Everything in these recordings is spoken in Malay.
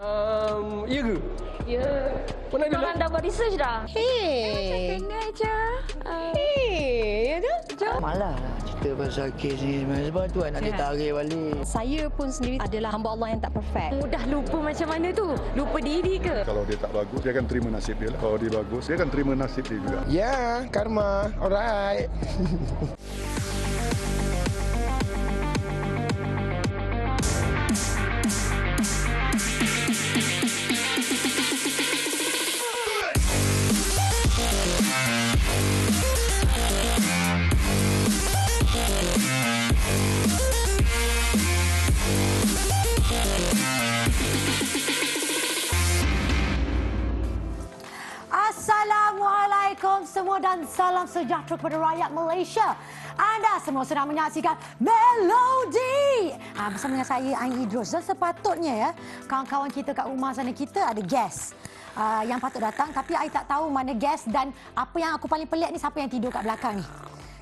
Ya ke? Ya. Mana ada? Korang dah buat research dah? Hei. Macam kena je. Hei, ya tak? Malah lah cerita pasal kes ni sebenarnya. Sebab tu nak ditarik balik. Saya pun sendiri adalah hamba Allah yang tak perfect. Mudah lupa macam mana tu? Lupa diri ke? Kalau dia tak bagus, dia akan terima nasib dia lah. Kalau dia bagus, dia akan terima nasib dia juga. Ya, karma. Alright. Assalamualaikum semua dan salam sejahtera kepada rakyat Malaysia. Anda semua sedang menyaksikan Melody bersama dengan saya Ain Idrus. Dan sepatutnya ya, kawan-kawan kita kat rumah sana, kita ada guest yang patut datang, tapi I tak tahu mana guest. Dan apa yang aku paling pelik ni, siapa yang tidur kat belakang ni.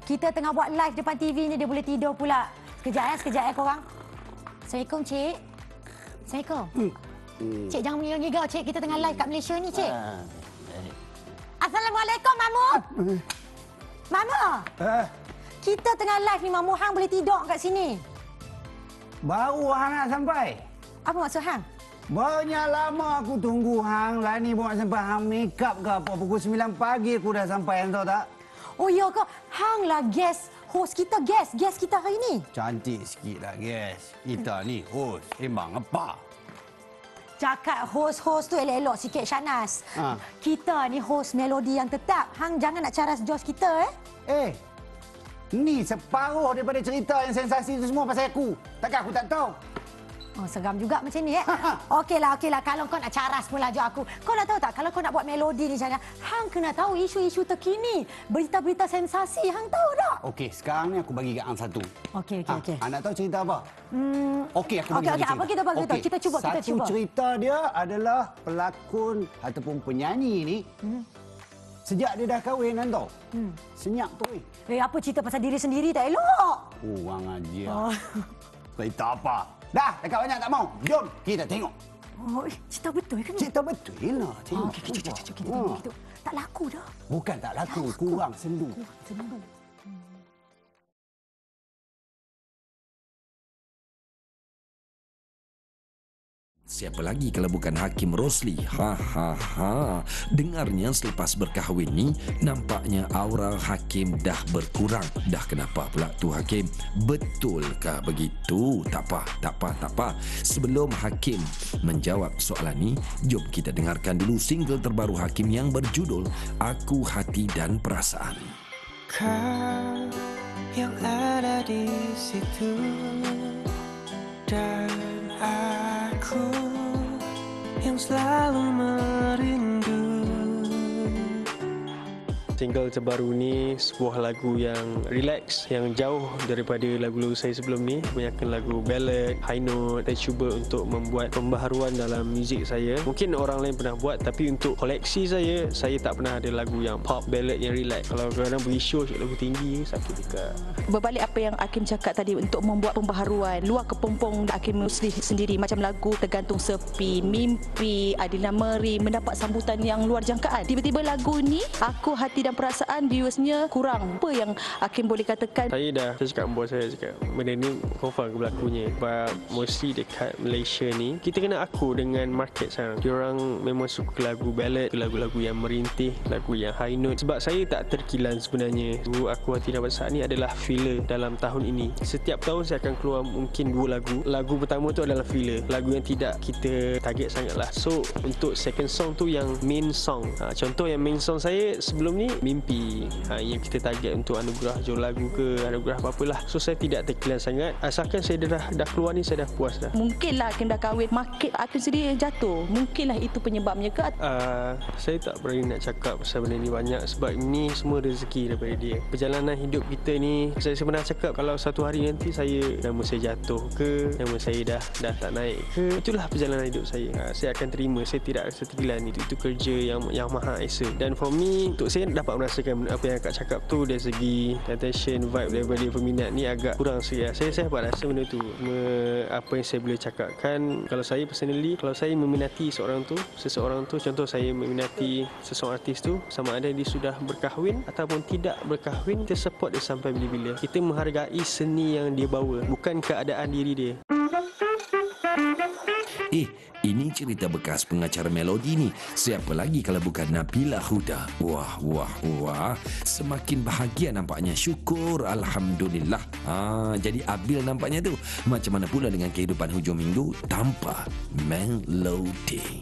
Kita tengah buat live depan TV ni, dia boleh tidur pula. Sekejap ya korang. Assalamualaikum cik. Assalamualaikum. Cik jangan mengigau-ngigau cik, kita tengah live kat Malaysia ni cik. Assalamualaikum Mamu. Mamu. Kita tengah live ni Mamu, hang boleh tidur kat sini. Baru hang nak sampai. Apa maksud hang? Banyak lama aku tunggu hang. Lah ni buat sampai hang make up ke apa. Pukul 9 pagi aku dah sampai, hang tahu tak? Oh ya ke? Hang lah guest host kita, guest kita hari ni. Cantik sikit lah guys. Kita ni host. Emang apa? Cakap host tu elok-elok sikit Shanas. Kita ni host Melody yang tetap. Hang jangan nak caras Jos kita Ni separuh daripada cerita yang sensasi itu semua pasal aku. Takkan aku tak tahu? Oh, seram juga macam ni Okeylah. Kalau kau nak caras pun laju aku. Kau nak tahu tak, kalau kau nak buat melodi ni Syana, hang kena tahu isu-isu terkini. Berita-berita sensasi, hang tahu tak? Okey, sekarang ni aku bagi kat hang satu. Okey. Hang nak tahu cerita apa? Okey, aku bagi cerita. Apa kita bagi tahu? Kita cuba. Satu cerita dia adalah pelakon ataupun penyanyi ni. Sejak dia dah kahwin, hang tahu? Senyap tu. Apa cerita pasal diri sendiri tak elok? Kurang ajar. Cerita apa? Dah, dekat banyak tak mau. Jom, kita tengok. Oh, cerita betul kan? Cerita betul lah. Tengok. Okey, kita tengok. Tak laku dah. Bukan tak laku, kurang sendu. Siapa lagi kalau bukan Hakim Rosli? Dengarnya selepas berkahwin ni, nampaknya aura Hakim dah berkurang. Dah kenapa pula tu Hakim? Betulkah begitu? Tak apa. Sebelum Hakim menjawab soalan ni, jom kita dengarkan dulu single terbaru Hakim yang berjudul Aku Hati dan Perasaan. Kau yang ada di situ dan aku yang selalu merindu. Single terbaru ni sebuah lagu yang relax, yang jauh daripada lagu-lagu saya sebelum ni. Kebanyakan lagu ballad, high note. Saya cuba untuk membuat pembaharuan dalam muzik saya. Mungkin orang lain pernah buat, tapi untuk koleksi saya tak pernah ada lagu yang pop, ballad yang relax. Kalau kadang-kadang pergi show lagu tinggi, sakit juga. Berbalik apa yang Hakim cakap tadi, untuk membuat pembaharuan, luar kepompong Hakim Rosli sendiri, macam lagu Tergantung Sepi, Mimpi, Adina Meri mendapat sambutan yang luar jangkaan. Tiba-tiba lagu ni, Aku Hati dan Perasaan, viewersnya kurang. Apa yang Hakim boleh katakan? Saya cakap dengan bos saya, benda ni confirm ke berlakunya. Sebab mostly dekat Malaysia ni, kita kena aku dengan market sekarang. Diorang memang suka lagu ballad, lagu-lagu yang merintih, lagu yang high note. Sebab saya tak terkilan sebenarnya. Aku Hati dan Perasaan ni adalah filler dalam tahun ini. Setiap tahun saya akan keluar mungkin 2 lagu. Lagu pertama tu adalah filler, lagu yang tidak kita target sangatlah. So untuk second song tu yang main song. Contoh yang main song saya sebelum ni Mimpi, yang kita target untuk anugerah juru lagu ke anugerah apa-apalah. So saya tidak terkilan sangat. Asalkan saya dah keluar ni, saya dah puas dah. Mungkinlah Hakim dah kahwin, market Hakim sendiri yang jatuh. Mungkinlah itu penyebabnya ke? Saya tak berani nak cakap pasal benda ni banyak, sebab ini semua rezeki daripada dia. Perjalanan hidup kita ni, saya pernah cakap kalau satu hari nanti nama saya jatuh ke, nama saya dah tak naik ke, itulah perjalanan hidup saya. Saya akan terima. Saya tidak rasa terkilan. Itu kerja yang maha esa. Dan for me, untuk saya dapat nampak merasakan apa yang akak cakap tu dari segi attention, vibe daripada peminat ni agak kurang sikit. Saya dapat rasa benda tu. Apa yang saya boleh cakapkan, kalau saya personally, kalau saya meminati seseorang tu, contoh saya meminati seseorang artis tu, sama ada dia sudah berkahwin ataupun tidak berkahwin, kita support dia sampai bila-bila. Kita menghargai seni yang dia bawa, bukan keadaan diri dia. Ini cerita bekas pengacara Melody ni. Siapa lagi kalau bukan Nabila Huda? Wah. Semakin bahagia nampaknya. Syukur, alhamdulillah. Jadi Abil nampaknya tu. Macam mana pula dengan kehidupan hujung minggu tanpa Melody?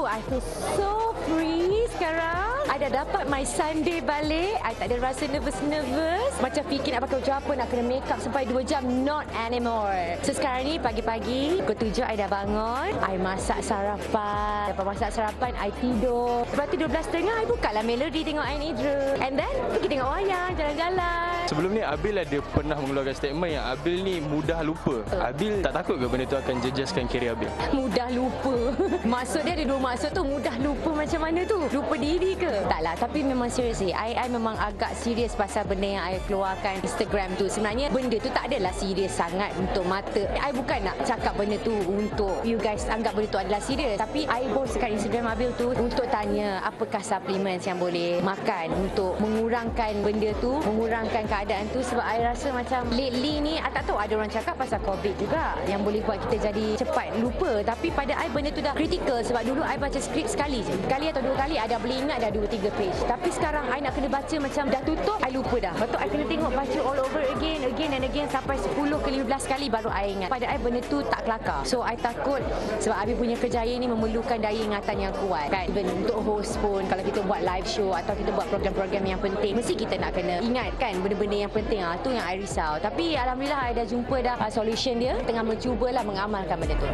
I feel so free sekarang. I dah dapat my Sunday balik. I tak ada rasa nervous. Macam fikir nak pakai baju apa, nak kena make up sampai 2 jam. Not anymore. So sekarang ni pagi-pagi, pukul 7 I dah bangun. I masak sarapan. Lepas masak sarapan, I tidur. Lepas tu 12.30, I buka lah Melody tengok I Idrus. And then pergi tengok wayang, jalan-jalan. Sebelum ni Abil ada pernah mengeluarkan statement yang Abil ni mudah lupa. Abil tak takut ke benda tu akan jejaskan kerjaya Abil? Mudah lupa. Maksud dia ada dua maksud tu. Mudah lupa macam mana tu? Lupa diri ke? Taklah, tapi memang serius. I memang agak serius pasal benda yang I keluarkan Instagram tu. Sebenarnya benda tu tak adalah serius sangat untuk mata. I bukan nak cakap benda tu untuk you guys anggap benda tu adalah serius. Tapi I postkan Instagram Abil tu untuk tanya apakah supplements yang boleh makan untuk mengurangkan benda tu, mengurangkan keadaan tu. Sebab I rasa macam lately ni, I tak tahu ada orang cakap pasal COVID juga yang boleh buat kita jadi cepat lupa. Tapi pada I benda tu dah kritikal. Sebab dulu I baca skrip sekali je. Sekali atau 2 kali I dah boleh ingat dah 2-3 page. Tapi sekarang I nak kena baca macam dah tutup, I lupa dah. Lepas tu I kena tengok baca all over again and again sampai 10 ke 15 kali baru I ingat. Pada I benda tu tak kelakar. So I takut sebab Abi punya kerjaya ni memerlukan daya ingatan yang kuat kan. Even untuk host pun, kalau kita buat live show atau kita buat program-program yang penting, mesti kita nak kena ingat kan benda-benda yang penting. Tu yang I risau. Tapi alhamdulillah I dah jumpa dah solution dia. Tengah mencubalah mengamalkan benda tu.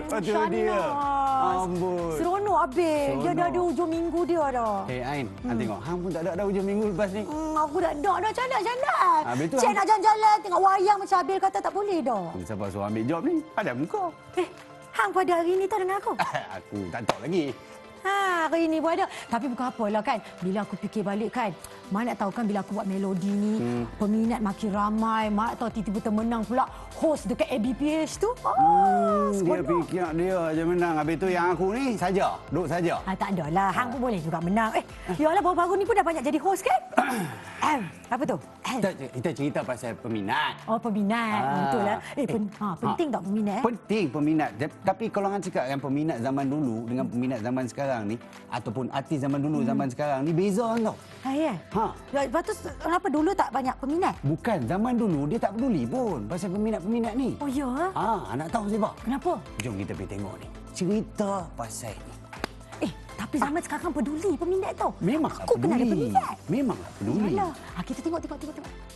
Itu dia. Ambul. Seronok Abil. Dia dah ada hujung minggu dia dah. Ain, tengok. Hang pun tak ada hujung minggu lepas ni. Aku dah candak. Habis tu Cik nak jalan-jalan tengok wayang macam Abil kata tak boleh dah. Siapa suruh ambil job ni? Padan muka. Hang pada hari ni tahu dengan aku? Aku tak tahu lagi. Hari ni pun ada. Tapi bukan apalah kan. Bila aku fikir balik kan. Mana nak tahu kan bila aku buat Melody ni. Peminat makin ramai. Mana nak tahu tiba-tiba termenang pula host dekat ABPH tu. Dia fikir dia je menang. Habis tu yang aku ni saja. Duduk saja. Tak ada lah. Hang pun boleh juga menang. Yalah baru-baru ni pun dah banyak jadi host kan? Apa tu? Kita cerita pasal peminat. Oh, peminat. Betul lah. Penting tak peminat? Penting peminat. Tapi kalau orang cakap kan peminat zaman dulu dengan peminat zaman sekarang ni ataupun artis zaman dulu zaman sekarang ni beza tau. Ya. Lepas tu kenapa dulu tak banyak peminat? Bukan, zaman dulu dia tak peduli pun pasal peminat-peminat ni. Oh ya? Nak tahu sebab? Kenapa? Jom kita pergi tengok ni. Cerita pasal ni. Tapi zaman sekarang peduli peminat tau. Memanglah aku peduli. Kena ada peminat. Memanglah peduli. Yalah. Kita tengok.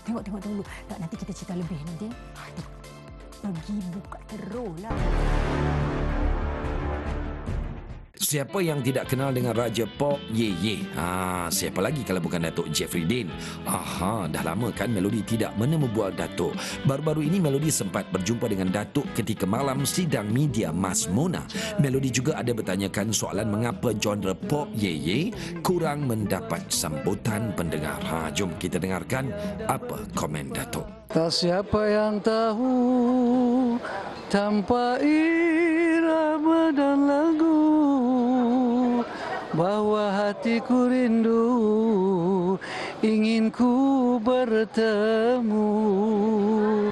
Tengok dulu. Tak, nanti kita cerita lebih nanti. Pergi buka terus lah. Siapa yang tidak kenal dengan Raja Pop Ye Ye? Siapa lagi kalau bukan Datuk Jeffrey Dean? Dah lama kan Melody tidak menemubual Datuk. Baru-baru ini Melody sempat berjumpa dengan Datuk ketika malam sidang media Mas Mona. Melody juga ada bertanyakan soalan mengapa genre Pop Ye Ye kurang mendapat sambutan pendengar. Jom kita dengarkan apa komen Datuk. Tak siapa yang tahu tanpa irama dan lagu bahwa hatiku rindu ingin ku bertemu.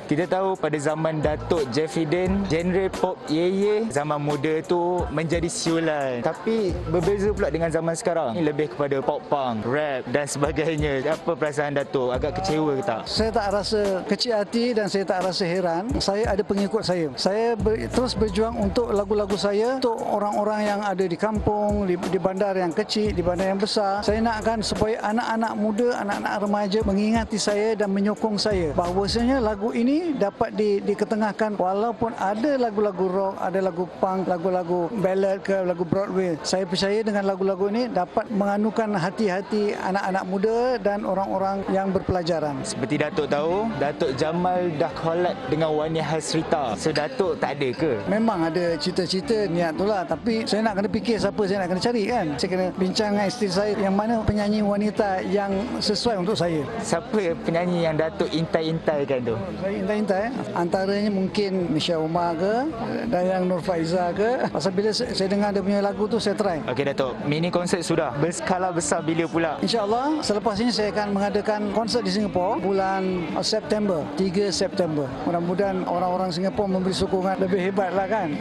Kita tahu pada zaman Datuk Jeffrey Dean, genre pop ye-ye zaman muda tu menjadi siulan. Tapi berbeza pula dengan zaman sekarang. Ini lebih kepada pop punk, rap dan sebagainya. Apa perasaan Datuk? Agak kecewa ke tak? Saya tak rasa kecil hati dan saya tak rasa heran. Saya ada pengikut saya. Saya terus berjuang untuk lagu-lagu saya, untuk orang-orang yang ada di kampung, di bandar yang kecil, di bandar yang besar. Saya nakkan supaya anak-anak muda, anak-anak remaja mengingati saya dan menyokong saya. Bahawasanya lagu ini ini dapat diketengahkan walaupun ada lagu-lagu rock, ada lagu punk, lagu-lagu ballad ke lagu Broadway. Saya percaya dengan lagu-lagu ini dapat menganukan hati-hati anak-anak muda dan orang-orang yang berpelajaran. Seperti Datuk tahu, Datuk Jamal dah collab dengan Wani Hasrita. So Datuk tak ada ke? Memang ada cita-cita niat tu lah, tapi saya nak kena fikir siapa saya nak kena cari kan. Saya kena bincang dengan isteri saya yang mana penyanyi wanita yang sesuai untuk saya. Siapa penyanyi yang Datuk intai-intaikan tu? Saya intai-intai. Antaranya mungkin Misha Umar ke, Dayang Nur Faiza ke. Pasal bila saya dengar dia punya lagu tu, saya try. Okey Datuk, mini konsert sudah. Berskala besar bila pula? InsyaAllah selepas ini saya akan mengadakan konsert di Singapura bulan September, 3 September. Mudah-mudahan orang-orang Singapura memberi sokongan lebih hebat lah kan.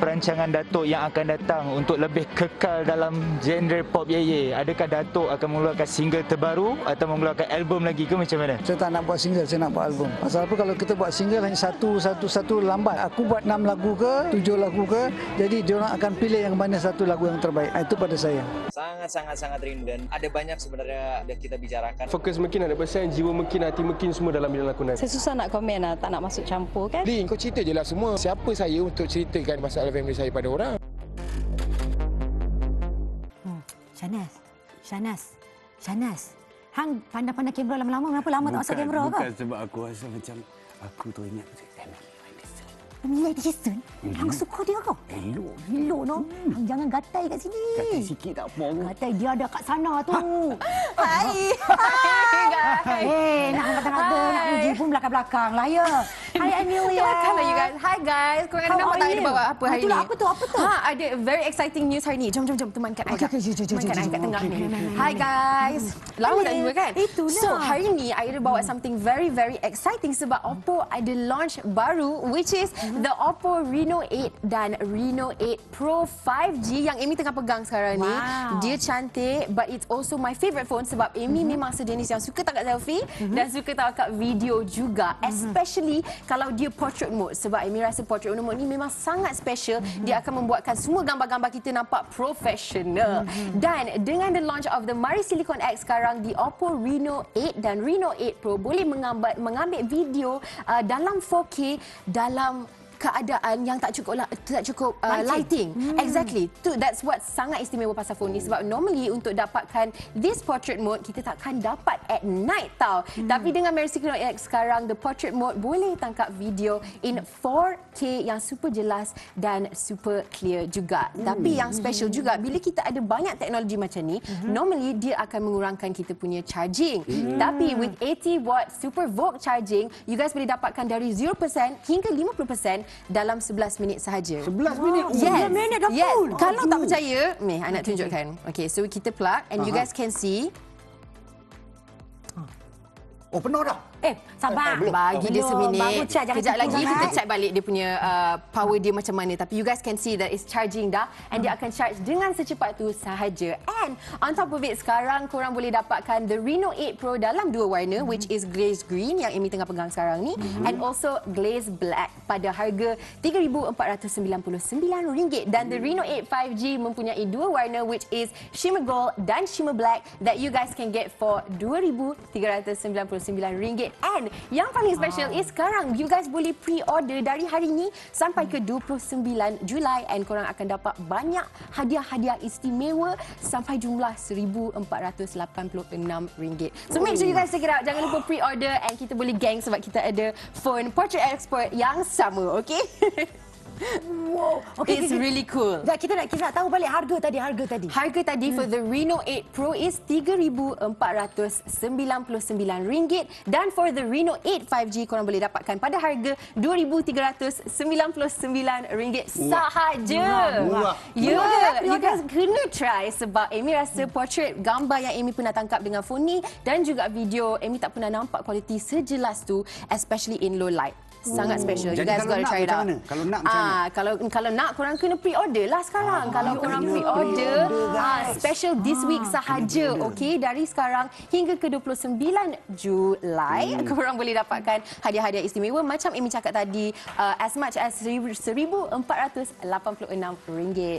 Perancangan Datuk yang akan datang untuk lebih kekal dalam genre pop Ye, adakah Datuk akan mengeluarkan single terbaru atau mengeluarkan album lagi ke macam mana? Saya tak nak buat single, saya nak buat album. Pasal apa, kalau kita buat single hanya satu lambat. Aku buat 6 lagu ke, 7 lagu ke, jadi diorang akan pilih yang mana satu lagu yang terbaik. Itu pada saya. Sangat rindu dan ada banyak sebenarnya dah kita bicarakan. Fokus mungkin 100%, jiwa mungkin, hati mungkin semua dalam bidang lakonan. Saya susah nak komen lah, tak nak masuk campur kan. Lin, kau cerita je lah semua. Siapa saya untuk ceritakan masalah family saya pada orang? Shanas. Hang pandai-pandai kamera lama-lama. Kenapa lama tak masuk kamera ke? Bukan sebab aku rasa macam aku tu ingat Family Edison? Hang suka dia ke? Elok no. Hang jangan gatai kat sini. Gatai sikit tak apa. Gatai dia ada kat sana tu. Hai. Nak kata-kata nak puji pun belakang-belakang lah ya. Hi Amelia. Hello you guys. Hi guys. Korang ada nampak tak ada bawa apa hari ni? Apa tu? Ada very exciting news hari ni. Jom temankan I. Temankan I kat tengah ni. Hi guys. Lama tak jumpa kan? Itulah. So hari ni I ada bawa something very exciting sebab Oppo ada launch baru which is the Oppo Reno 8 dan Reno 8 Pro 5G yang Amy tengah pegang sekarang ni. Dia cantik but it's also my favourite phone sebab Amy memang sejenis yang suka tangkap selfie dan suka tangkap video juga. Especially kalau dia portrait mode sebab Amy rasa portrait mode ni memang sangat special. Dia akan membuatkan semua gambar-gambar kita nampak professional. Dan dengan the launch of the Mari Silicon X sekarang, di Oppo Reno 8 dan Reno 8 Pro boleh mengambil video dalam 4K dalam keadaan yang tak cukup lighting. Exactly. That's what sangat istimewa pasal phone ni sebab normally untuk dapatkan this portrait mode kita takkan dapat at night tau. Tapi dengan Mari Silicon X sekarang the portrait mode boleh tangkap video in 4K yang super jelas dan super clear juga. Tapi yang special juga bila kita ada banyak teknologi macam ni, normally dia akan mengurangkan kita punya charging. Tapi with 80 watt super VOOC charging, you guys boleh dapatkan dari 0% hingga 50% dalam 11 minit sahaja. 11 minit? Yes. 11 minit dah full. Kalau tak percaya, ni I nak tunjukkan. Okay, so kita plug and you guys can see. Oh, penuh dah. Sabar. Bagi dia seminit. Baru charge, jangan Kejap lagi tipu kita sangat. check balik dia punya power dia macam mana. Tapi you guys can see that it's charging dah. And dia akan charge dengan secepat tu sahaja. And on top of it, sekarang korang boleh dapatkan the Reno 8 Pro dalam dua warna which is glaze green yang Amy tengah pegang sekarang ni. And also glaze black pada harga RM3,499. Dan the Reno 8 5G mempunyai dua warna which is shimmer gold dan shimmer black that you guys can get for RM2,399. And yang paling special is sekarang you guys boleh pre-order dari hari ni sampai ke 29 Julai and korang akan dapat banyak hadiah-hadiah istimewa sampai jumlah RM1,486. So make sure you guys check it out. Jangan lupa pre-order and kita boleh gang sebab kita ada phone portrait expert yang sama, okay? Wow. Okay, It's really cool. Kita nak tahu balik harga tadi. Harga tadi for the Reno 8 Pro is RM3,499 dan for the Reno 8 5G korang boleh dapatkan pada harga RM2,399 sahaja. Murah. Ya, you guys kena try sebab Amy rasa portrait gambar yang Amy pernah tangkap dengan phone ni dan juga video Amy tak pernah nampak kualiti sejelas tu, especially in low light. Sangat special. You Jadi guys gotta try it out. Kalau nak macam mana? Kalau nak korang kena pre-order lah sekarang. Kalau korang pre-order special this week sahaja, okey, dari sekarang hingga ke 29 Julai korang boleh dapatkan hadiah-hadiah istimewa macam Amy cakap tadi, as much as RM1,486.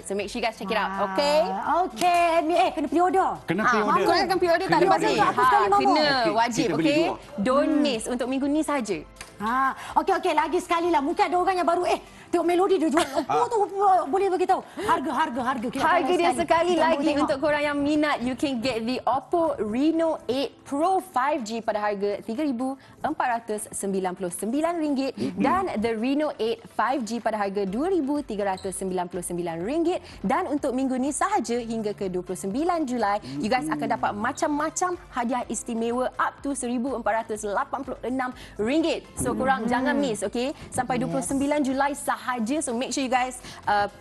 So make sure you guys check it out, okay? Okay, kena pre-order. Korang akan pre-order tak lepas ni. Kena wajib, okey? Don't miss untuk minggu ni sahaja. Okey, lagi sekali lah. Mungkin ada orang yang baru tengok Melody dia jual Oppo tu, boleh beritahu harga. Harga dia sekali lagi untuk korang yang minat, you can get the Oppo Reno 8 Pro 5G pada harga RM3,499 dan the Reno 8 5G pada harga RM2,399. Dan untuk minggu ni sahaja hingga ke 29 Julai, you guys akan dapat macam-macam hadiah istimewa up to RM1,486. So korang jangan miss, okay? Sampai 29 Julai sahaja. So make sure you guys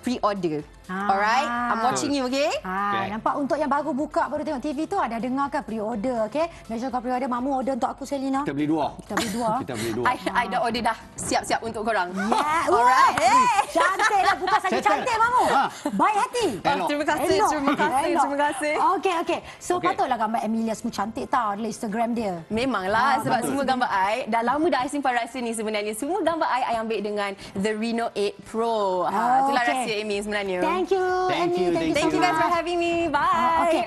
pre-order. Alright, I'm watching you, okay? Nampak untuk yang baru buka, baru tengok TV tu, ada dengar kan pre-order, okay? Make sure kau pre-order. Mamu order untuk aku, Selina. Kita beli dua. I dah order dah. Siap-siap untuk korang. Alright. Cantiklah, bukan saja cantik, Mamu. Baik hati. Terima kasih. Okey. So patutlah gambar Emilia semua cantik tau dalam Instagram dia. Memanglah, sebab semua gambar I dah lama dah I simpan rahsia ni sebenarnya. Semua gambar I ambil dengan the Reno 8 Pro. Itulah rahsia Amy sebenarnya. Thank you, Amy. Thank you guys for having me. Bye.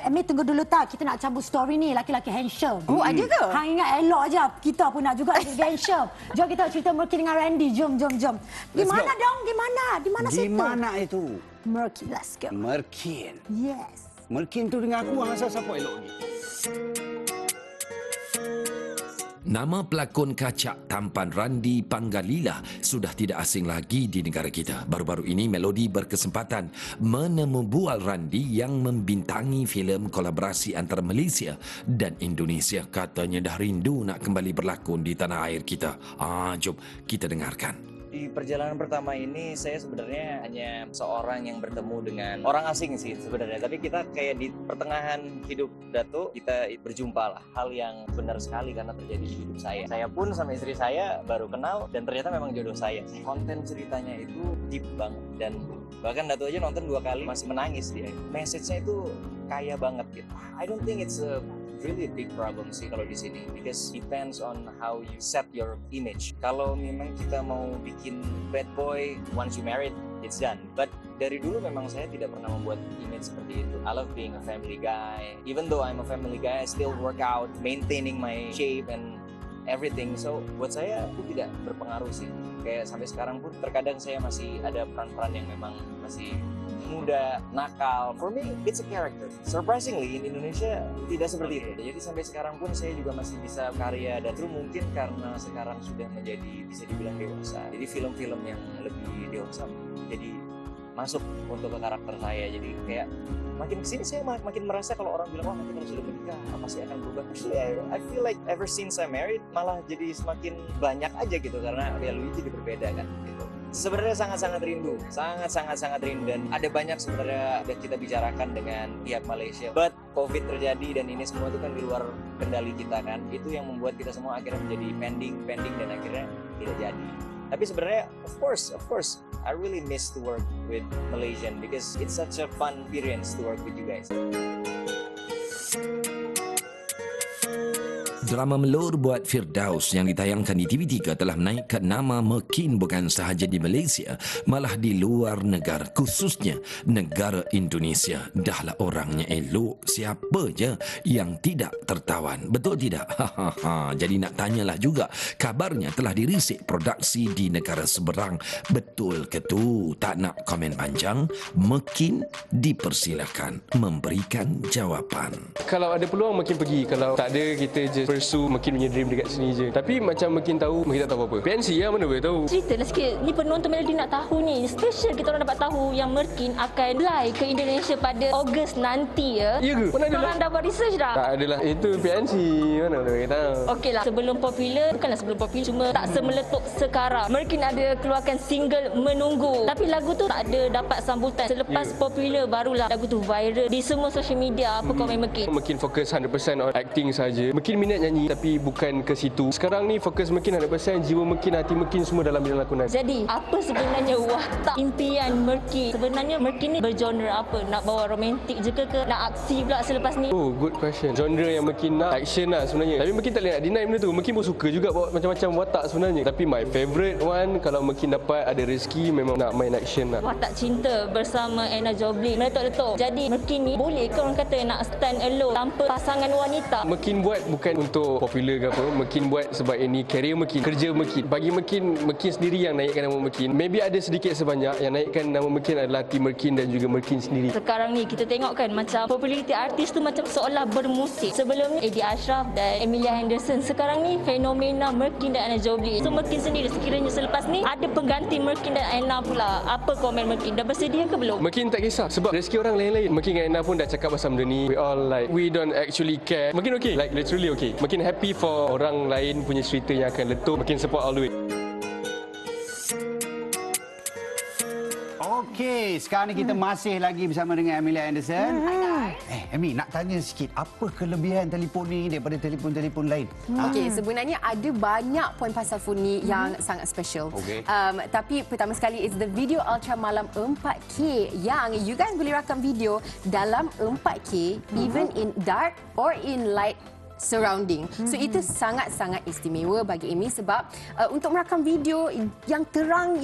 Amy, tunggu dulu tak. Kita nak cabut story ni, laki-laki handsome. Oh, ada ke? Hang ingat elok je. Kita pun nak juga laki handsome. Jom kita cerita Merkin dengan Randy. Jom. Di mana dong? Di mana situ? Di mana itu? Merkin, let's go. Merkin. Yes. Merkin tu dengan aku asal siapa elok ni? Nama pelakon kacak tampan Randy Pangalila sudah tidak asing lagi di negara kita. Baru-baru ini Melody berkesempatan menemu bual Randy yang membintangi filem kolaborasi antara Malaysia dan Indonesia. Katanya dah rindu nak kembali berlakon di tanah air kita. Jom kita dengarkan. Di perjalanan pertama ini saya sebenarnya hanya seorang yang bertemu dengan orang asing sih sebenarnya. Tapi kita kayak di pertengahan hidup Dato, kita berjumpa lah. Hal yang benar sekali karena terjadi di hidup saya. Saya pun sama istri saya baru kenal dan ternyata memang jodoh saya. Konten ceritanya itu deep banget dan bahkan Dato aja nonton 2 kali masih menangis dia. Message-nya itu kaya banget gitu. I don't think it's a really a big problem sih kalau di sini because depends on how you set your image. Kalau memang kita mau bikin bad boy once you married, it's done. But dari dulu memang saya tidak pernah membuat image seperti itu. I love being a family guy. Even though I'm a family guy, I still work out, maintaining my shape and everything. So buat saya itu tidak berpengaruh sih. Kayak sampai sekarang pun terkadang saya masih ada peran-peran yang memang masih muda, nakal. For me, it's a character. Surprisingly, in Indonesia tidak seperti itu. Jadi sampai sekarang pun saya juga masih bisa karya dan itu mungkin karena sekarang sudah menjadi bisa dibilang dewasa. Jadi film-film yang lebih dewasa jadi masuk untuk ke karakter saya. Jadi kayak makin kesini saya makin merasa kalau orang bilang nanti kalau sudah menikah pasti akan berubah. Actually, I feel like ever since I married malah jadi semakin banyak aja gitu karena value jadi berbeda kan gitu. Sebenarnya sangat-sangat rindu dan ada banyak sebenarnya yang kita bicarakan dengan pihak Malaysia. But COVID terjadi dan ini semua itu kan di luar kendali kita kan. Itu yang membuat kita semua akhirnya menjadi pending dan akhirnya tidak jadi. Tapi sebenarnya of course I really miss to work with Malaysian because it's such a fun experience to work with you guys. Drama Melur buat Firdaus yang ditayangkan di TV3 telah menaikkan nama Merkin bukan sahaja di Malaysia, malah di luar negara, khususnya negara Indonesia. Dahlah orangnya elok, siapa je yang tidak tertawan? Betul tidak? Jadi nak tanyalah juga, kabarnya telah dirisik produksi di negara seberang. Betul ke tu? Tak nak komen panjang, Merkin dipersilakan memberikan jawapan. Kalau ada peluang Merkin pergi, kalau tak ada kita just pursue Merkin punya dream dekat sini je. Tapi macam Merkin tahu, Merkin tak tahu apa-apa. PNC lah, mana boleh tahu. Ceritalah sikit, ni penonton Melody nak tahu ni. Special kita orang dapat tahu yang Merkin akan fly ke Indonesia pada Ogos nanti ya. Ya ke? Mana ada lah? Korang dah buat research dah? Tak adalah. Itu PNC. Mana boleh tahu. Okeylah, sebelum popular, bukanlah sebelum popular, cuma tak semeletup sekarang. Merkin ada keluarkan single Menunggu. Tapi lagu tu tak ada dapat sambutan. Selepas popular, barulah lagu tu viral di semua social media. Apa komen Merkin? Merkin fokus 100% on acting saja. Merkin minat nyanyi tapi bukan ke situ. Sekarang ni fokus Merkin 100%, jiwa Merkin, hati Merkin semua dalam bidang lakonan. Jadi, apa sebenarnya watak impian Merkin? Sebenarnya Merkin ni bergenre apa? Nak bawa romantik je ke? Nak aksi pula selepas ni? Oh, good question. Genre yang Merkin nak action lah sebenarnya. Tapi Merkin tak boleh nak deny benda tu. Merkin pun suka juga bawa macam-macam watak sebenarnya. Tapi my favourite one, kalau Merkin dapat ada rezeki, memang nak main action lah. Watak cinta bersama Anna Joblin. Meletup-letup. Jadi, Merkin ni boleh ke orang kata nak stand alone tanpa pasangan wanita? Merkin buat bukan untuk untuk popular ke apa, Mekin buat sebab ini career Mekin, kerja Mekin. Bagi Mekin sendiri yang naikkan nama Mekin. Maybe ada sedikit sebanyak yang naikkan nama Mekin adalah tim Mekin dan juga Mekin sendiri. Sekarang ni kita tengok kan macam populariti artis tu macam seolah bermusim. Sebelum ni Eddie Ashraf dan Amelia Henderson. Sekarang ni fenomena Mekin dan Anna Jolie. So Mekin sendiri sekiranya selepas ni ada pengganti Mekin dan Anna pula. Apa komen Mekin? Dah bersedia ke belum? Mekin tak kisah sebab rezeki orang lain-lain. Mekin dan Anna pun dah cakap pasal benda ni. We don't actually care. Mekin okay, like literally okay. Mekin happy for orang lain punya cerita yang akan letup. Mekin support all the way. Okey, sekarang ni kita masih lagi bersama dengan Amelia Henderson. Amy, nak tanya sikit, apa kelebihan telefon ni daripada telefon-telefon lain? Okey, sebenarnya ada banyak poin pasal phone ni yang sangat special. Okey. Tapi pertama sekali is the video ultra malam 4K yang you guys boleh rakam video dalam 4K even in dark or in light surrounding. So itu sangat-sangat istimewa bagi Amy sebab untuk merakam video yang terang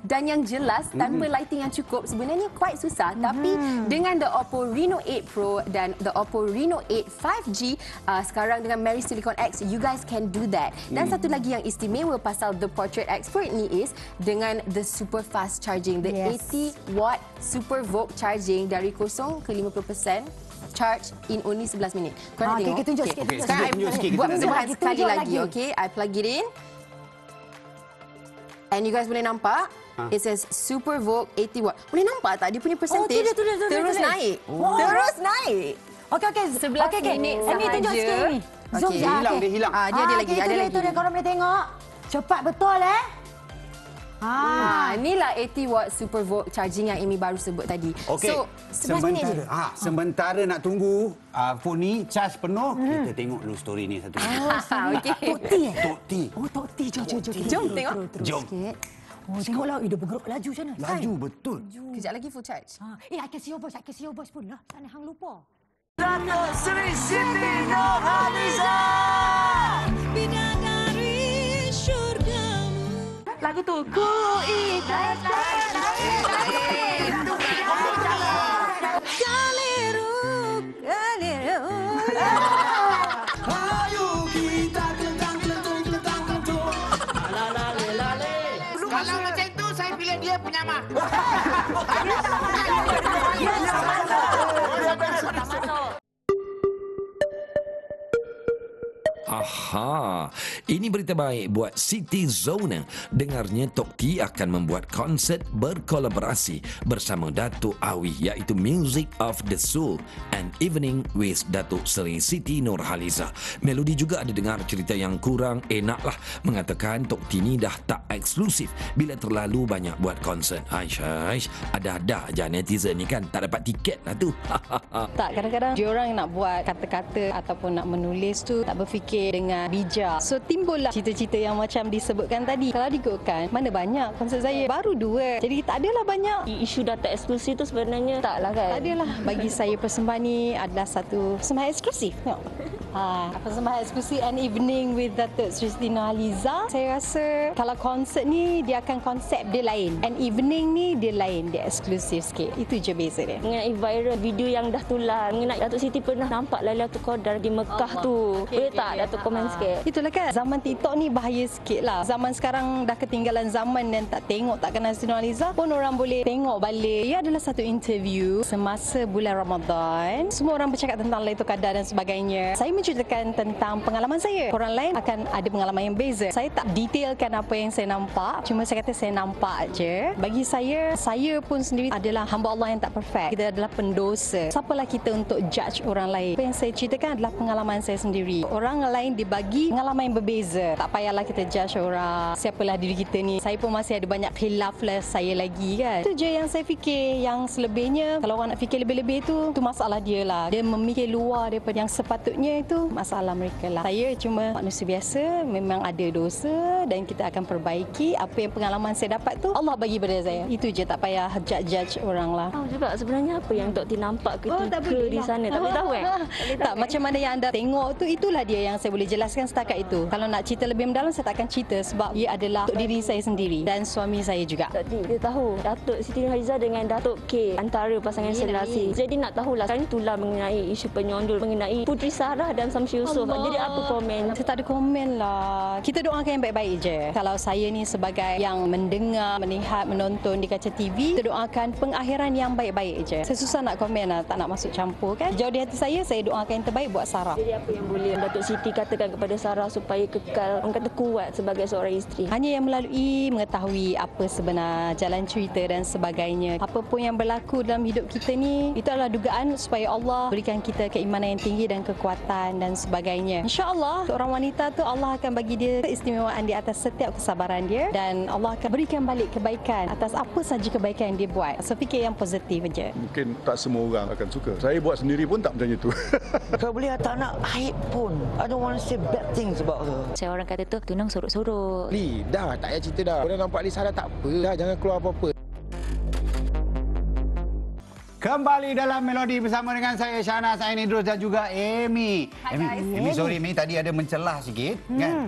dan yang jelas tanpa lighting yang cukup sebenarnya quite susah. Tapi dengan the Oppo Reno 8 Pro dan the Oppo Reno 8 5G sekarang dengan Mary Silicon X, you guys can do that. Dan satu lagi yang istimewa pasal the Portrait Expert ni is dengan the super fast charging, the 80 watt super VOOC charging dari 0 ke 50% charge in only 11 minit. Korang tengok. Kita tunjuk sikit. Sekarang I buat persembahan sekali lagi. Okay, I plug it in. And you guys boleh nampak, it says Super VOOC 80 watt. Boleh nampak tak dia punya percentage terus naik. Terus naik. Okey. 11 minit sahaja. Ini tunjuk sikit ni. Zoom Dia hilang. Dia ada lagi. Itu dia korang boleh tengok. Cepat betul inilah 80 watt Super VOOC charging yang Amy baru sebut tadi. Okey. So, 11 minit je. Sementara nak tunggu phone ni charge penuh, kita tengok dulu story ni satu minit. Okey. Tok T. Oh, Tok T. Jom tengok. Jom. Oh, tengoklah. Dia bergerak laju sana. Laju betul. Kejap lagi full charge. I can see your voice pun lah. Sana hang lupa. Datuk Seri Siti Nurhaliza. Bidadari syurgamu. Lagu tu ku ikat Kaliru Ayo kita kelentang lale. Kalau macam tu saya pilih dia penyamah. Aha, ini berita baik buat Siti Zona. Dengarnya Tok T akan membuat konsert berkolaborasi bersama Datuk Awi iaitu Music of the Soul and Evening with Datuk Seri Siti Nurhaliza. Melody juga ada dengar cerita yang kurang enak lah. Mengatakan Tok T ni dah tak eksklusif bila terlalu banyak buat konsert. Aish, ada-ada aja netizen ni kan tak dapat tiket lah tu. Tak, kadang-kadang diorang nak buat kata-kata ataupun nak menulis tu tak berfikir dengan bijak. So timbullah cita-cita yang macam disebutkan tadi. Kalau diikutkan, mana banyak konsert saya? Baru 2. Jadi tak adalah banyak. Isu data eksklusif tu sebenarnya taklah kan? Tak adalah. Bagi saya persembahan ni adalah satu persembahan eksklusif. Tengok. Persembahan eksklusif An Evening with Datuk Siti Nurhaliza. Saya rasa kalau konsert ni dia akan konsep dia lain. An Evening ni dia lain, dia eksklusif sikit. Itu je beza dia. Mengenai viral video yang dah tular mengenai Datuk Siti pernah nampak Lailatul Qadar di Mekah tu. Boleh tak Datuk komen sikit? Itulah kan, zaman TikTok ni bahaya sikit lah. Zaman sekarang dah ketinggalan zaman dan tak tengok tak kenal Siti Nurhaliza pun orang boleh tengok balik. Ia adalah satu interview semasa bulan Ramadan. Semua orang bercakap tentang Lailatul Qadar dan sebagainya. Saya menceritakan tentang pengalaman saya. Orang lain akan ada pengalaman yang beza. Saya tak detailkan apa yang saya nampak. Cuma saya kata saya nampak je. Bagi saya pun sendiri adalah hamba Allah yang tak perfect. Kita adalah pendosa. Siapalah kita untuk judge orang lain? Apa yang saya ceritakan adalah pengalaman saya sendiri. Orang lain dibagi pengalaman yang berbeza. Tak payahlah kita judge orang. Siapalah diri kita ni. Saya pun masih ada banyak khilaf lah saya lagi kan. Itu je yang saya fikir. Yang selebihnya, kalau orang nak fikir lebih-lebih tu masalah dia lah. Dia memikir luar daripada yang sepatutnya, itu masalah mereka lah. Saya cuma manusia biasa, memang ada dosa dan kita akan perbaiki. Apa yang pengalaman saya dapat tu Allah bagi pada saya. Itu je, tak payah judge orang lah. Tahu juga sebenarnya apa yang Tok T nampak ketika di sana. Tak boleh tahu Tak, macam mana yang anda tengok tu, itulah dia yang saya boleh jelaskan setakat itu. Kalau nak cerita lebih mendalam, saya tak akan cerita sebab ia adalah untuk diri saya sendiri dan suami saya juga. Tok T, dia tahu Datuk Siti Nurhaliza dengan Datuk K antara pasangan serasi. Jadi nak tahulah sekarang ni tular mengenai isu penyondol mengenai Puteri Sarah Madam Samsi Yusof. Jadi apa komen? Saya tak ada komen lah. Kita doakan yang baik-baik je. Kalau saya ni sebagai yang mendengar, melihat, menonton di kaca TV, kita doakan pengakhiran yang baik-baik je. Saya susah nak komen lah, tak nak masuk campur kan. Jauh di hati saya doakan yang terbaik buat Sarah. Jadi apa yang boleh Datuk Siti katakan kepada Sarah supaya kekal, orang kata kuat sebagai seorang isteri? Hanya yang melalui mengetahui apa sebenar jalan cerita dan sebagainya. Apa pun yang berlaku dalam hidup kita ni, itu adalah dugaan supaya Allah berikan kita keimanan yang tinggi dan kekuatan dan sebagainya. InsyaAllah, seorang wanita tu Allah akan bagi dia keistimewaan di atas setiap kesabaran dia dan Allah akan berikan balik kebaikan atas apa saja kebaikan yang dia buat. Saya fikir yang positif je. Mungkin tak semua orang akan suka. Saya buat sendiri pun tak macam itu. Kalau boleh tak nak aib pun. I don't want to say bad things about her. Saya orang kata tu tunang sorok-sorok. Li, dah tak payah cerita dah. Korang nampak Li Sarah tak apa. Dah jangan keluar apa-apa. Kembali dalam Melodi bersama dengan saya Shahnas, Ain Idrus dan juga Amy. Amy, sorry Amy, tadi ada mencelah sikit kan.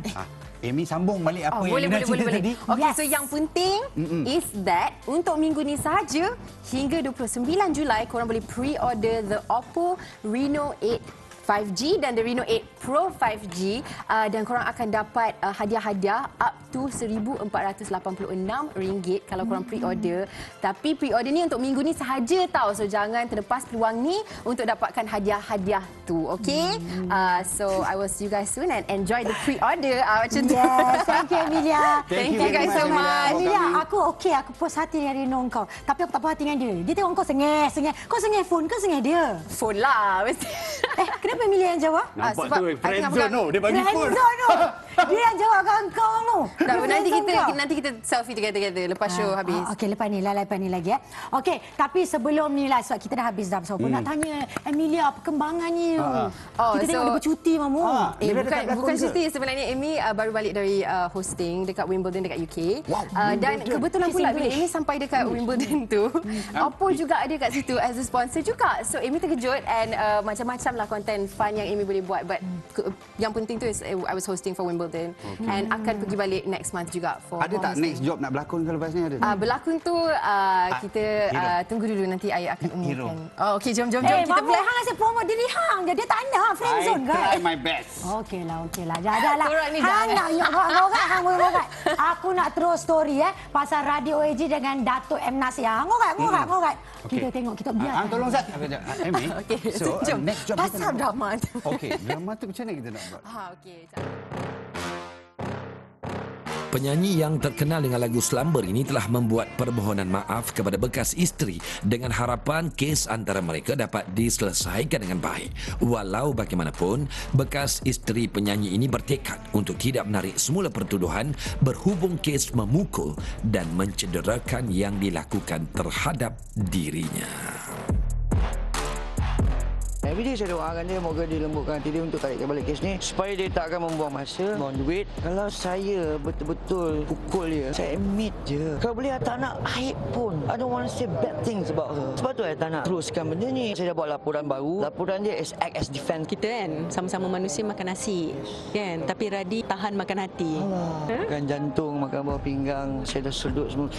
Amy sambung balik apa yang dia cerita tadi. Okey, so yang penting is that untuk minggu ni saja hingga 29 Julai korang boleh pre-order the Oppo Reno 8 5G dan the Reno 8 Pro 5G dan korang akan dapat hadiah-hadiah up to RM1,486 kalau korang pre-order. Tapi pre-order ni untuk minggu ni sahaja tau. So jangan terlepas peluang ni untuk dapatkan hadiah-hadiah tu. Okay? So I will see you guys soon and enjoy the pre-order. Macam tu. Yes, thank you Emilia. Thank you guys so much. Emilia, aku okey, aku puas hati dengan Reno kau. Tapi aku tak puas hati dengan dia. Dia tengok kau sengih. Kau sengih phone ke sengih dia? Phone lah. Kenapa Emilia yang jawab? Nampak tu friendzone tu. Dia bagi phone. Dia yang jawab kat kau tu. Nanti kita selfie together lepas show habis. Okey, lepas ni lagi ya. Okey, tapi sebelum ni lah sebab kita dah habis dah bersama. Nak tanya Emilia perkembangannya. Kita tengok dia bercuti mamu. Bukan cuti sebenarnya. Amy baru balik dari hosting dekat Wimbledon dekat UK. Dan kebetulan pula bila Amy sampai dekat Wimbledon tu, Oppo juga ada kat situ as a sponsor juga. So Amy terkejut and macam-macam lah konten fun yang Amy boleh buat. But yang penting tu is I was hosting for Wimbledon and akan pergi balik next month juga for ada tak hosting. next job nak berlakon ke lepas ni ada? Berlakon tu kita tunggu dulu nanti I akan umumkan. Okey, jom kita play. Hang asyik promote diri hang je. Dia tak nak friendzone kan? I try my best. Okeylah. Jadalah. Hang nak hang ngorat. Aku nak terus story pasal Radio AG dengan Datuk M Nasir. Ngorat. Kita tengok, kita biar. Hang tolong Zat. Amy. Okey, so next job pasal drama tu. Okey, drama tu macam mana kita nak buat? Okey. Penyanyi yang terkenal dengan lagu Slumber ini telah membuat permohonan maaf kepada bekas isteri dengan harapan kes antara mereka dapat diselesaikan dengan baik. Walau bagaimanapun, bekas isteri penyanyi ini bertekad untuk tidak menarik semula pertuduhan berhubung kes memukul dan mencederakan yang dilakukan terhadap dirinya. Everyday saya doakan dia, moga dilembutkan hati dia untuk tarik balik kes ni supaya dia tak akan membuang masa, buang duit. Kalau saya betul-betul pukul dia, saya admit je. Kalau boleh tak nak aib pun. I don't want to say bad things about her. Sebab tu saya tak nak teruskan benda ni. Saya dah buat laporan baru. Laporan dia is act as defense. Kita kan sama-sama manusia makan nasi kan, tapi Radi tahan makan hati. Makan jantung, makan bawah pinggang, saya dah sedut semua.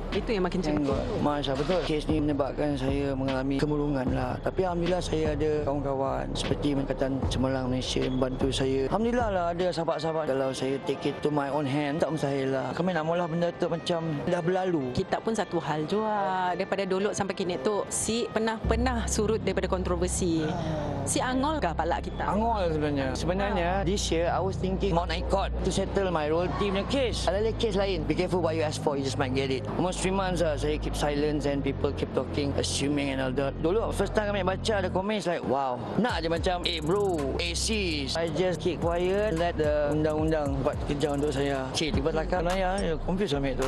Itu yang makin cengkok. Masya, betul. Kes ni menyebabkan saya mengalami kemurungan lah. Tapi Alhamdulillah saya ada kawan-kawan seperti Angkatan Cemerlang Malaysia yang membantu saya. Alhamdulillah lah ada sahabat-sahabat. Kalau saya take it to my own hand, tak mustahil lah. Kami nak mula benda tu macam dah berlalu. Kita pun satu hal juga. Daripada dulu sampai kini tu, si pernah surut daripada kontroversi. Si Angol ke palak kita? Angol sebenarnya. Sebenarnya, this year I was thinking Mount High Court to settle my royalty punya case. Ada case lain. Be careful what you ask for, you just might get it. Almost 3 months lah saya keep silence and people keep talking, assuming and all that. Dulu first time kami baca ada komen like, wow, nak je macam, bro, sis. I just keep quiet, let the undang-undang buat kerja untuk saya. Cik, tiba lakar Naya, confused ambil tu.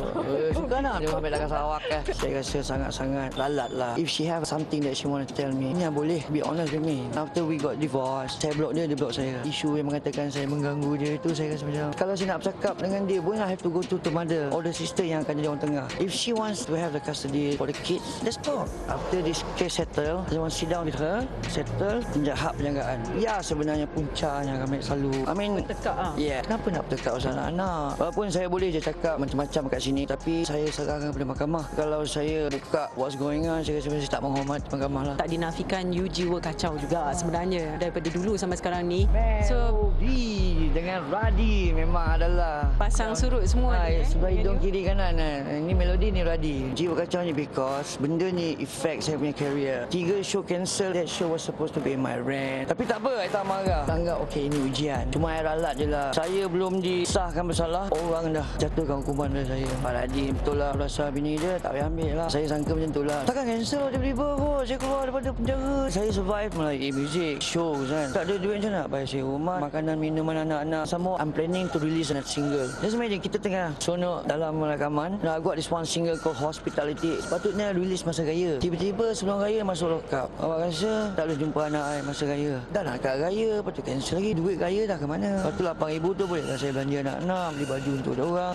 Suka nak dia ambil lakar Sarawak kan. Saya rasa sangat-sangat lalat lah. If she have something that she want to tell me, Nia boleh be honest with me. After we got divorced, saya block dia block saya. Isu yang mengatakan saya mengganggu dia itu, saya rasa macam, kalau saya nak bercakap dengan dia pun I have to go to mother or the sister yang akan jadi orang tengah. If she wants to have the custody for the kids, let's talk. After this case settle, I want to sit down with her, settle, tunjuk hak penjagaan. Ya, sebenarnya puncanya kami selalu, bertekak. Kenapa nak bertekak pasal anak-anak? Walaupun saya boleh je cakap macam-macam kat sini, tapi saya serahkan kepada mahkamah. Kalau saya buka what's going on, saya rasa tak menghormati mahkamah lah. Tak dinafikan you jiwa kacau juga sebenarnya daripada dulu sampai sekarang ni. Melody dengan Radi memang adalah pasang surut semua. Sebelah hidung kiri kanan. Ini Melody, ni Radi. Jiwa kacau ni because benda ni effect saya punya career. 3 show cancel, that show was supposed to be my rent. Tapi tak apa, saya tak marah. Tak anggap okey ini ujian. Cuma saya ralat je lah. Saya belum disahkan bersalah, orang dah jatuhkan hukuman pada saya. Pak Radi betul lah belasah bini dia, tak payah ambil lah. Saya sangka macam tu lah. Takkan cancel tiba-tiba kot. Saya keluar daripada penjara. Saya survive melalui music, show kan. Tak ada duit macam nak bayar sewa rumah, makanan, minuman anak-anak. Sama I'm planning to release another single. Just imagine kita tengah sonok dalam rakaman. Now I got this one single called Hospitality. Sepatutnya release masa raya. Tiba-tiba sebelum raya masuk lokap. Awak rasa tak boleh jumpa anak saya masa raya. Dah nak kat raya, lepas tu cancel lagi. Duit raya dah ke mana? Lepas tu 8,000 tu boleh tak saya belanja anak-anak, beli baju untuk diorang.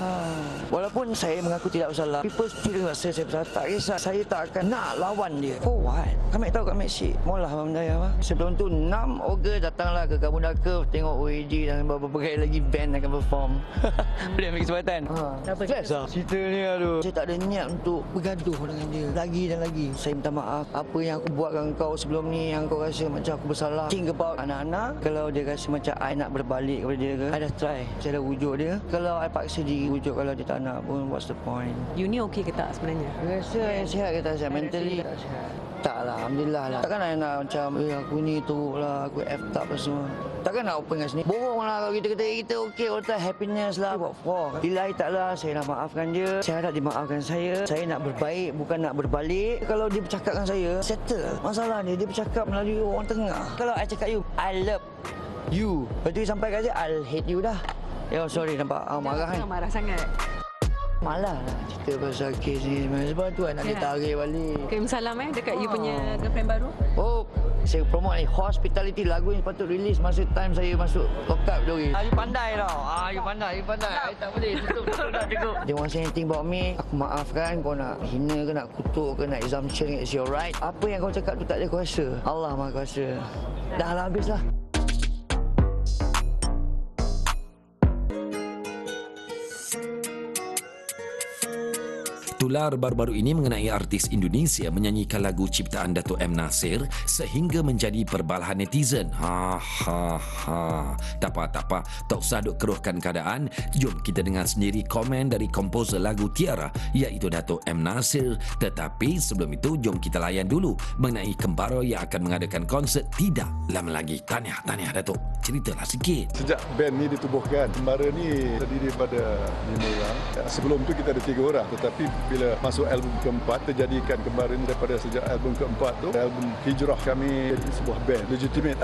Walaupun saya mengaku tidak bersalah, people still rasa saya bersalah. Tak kisah, saya tak akan nak lawan dia. For what? Kami tahu kat Meksik. Maulah Abang Daya apa? Sebelum tu 6 Ogos datanglah ke Kabunda Curve tengok OAG dan beberapa kali lagi band akan perform. Boleh ambil kesempatan? Stress lah. Cerita ni aduh. Saya tak ada niat untuk bergaduh dengan dia. Lagi dan lagi. Saya minta maaf. Apa yang aku buat dengan kau sebelum ni yang kau rasa macam aku bersalah. Think about anak-anak. Kalau dia rasa macam I nak berbalik kepada dia ke, I dah try. Saya dah wujud dia. Kalau I paksa diri wujud, kalau dia tak nak pun, what's the point? You ni okey ke tak sebenarnya? Rasa sihat ke tak sihat? Mentally tak lah, Alhamdulillah lah. Takkan I nak macam aku ni teruk lah, aku F up lah semua. Takkan nak open kat sini. Bohong lah kalau kita kata kita okey, all time happiness lah. What for? Bila tak lah, saya nak maafkan dia. Saya harap dimaafkan saya. Saya nak berbaik, bukan nak berbalik. Kalau dia bercakap dengan saya, settle masalah ni. Dia bercakap melalui orang tengah. Kalau I cakap you, I love you. Lepas tu sampai kat saya, I'll hate you dah. Sorry nampak marah kan? Marah sangat. Malah lah cerita pasal kes ni. Sebab tu nak ditarik balik. Kirim salam dekat you punya girlfriend baru. Oh, saya promote ni Hospitality, lagu yang patut release masa time saya masuk lockup dulu. You pandai tau. You pandai. I tak boleh tutup dah cukup. Dia want say anything about me, aku maafkan. Kau nak hina ke, nak kutuk ke, nak assumption, it's your right. Apa yang kau cakap tu tak ada kuasa. Allah Maha Kuasa. Dah lah, habis lah. Tular baru-baru ini mengenai artis Indonesia menyanyikan lagu ciptaan Dato' M. Nasir sehingga menjadi perbalahan netizen. Tak apa. Tak usah duk keruhkan keadaan. Jom kita dengar sendiri komen dari komposer lagu Tiara iaitu Dato' M. Nasir. Tetapi sebelum itu, jom kita layan dulu mengenai Kembara yang akan mengadakan konsert tidak lama lagi. Tahniah Dato'. Ceritalah sikit. Sejak band ni ditubuhkan, Kembara ni terdiri daripada 5 orang. Sebelum tu kita ada 3 orang. Tetapi bila masuk album keempat, terjadikan Kembara ni daripada sejak album keempat tu, album Hijrah, kami jadi sebuah band legitimate.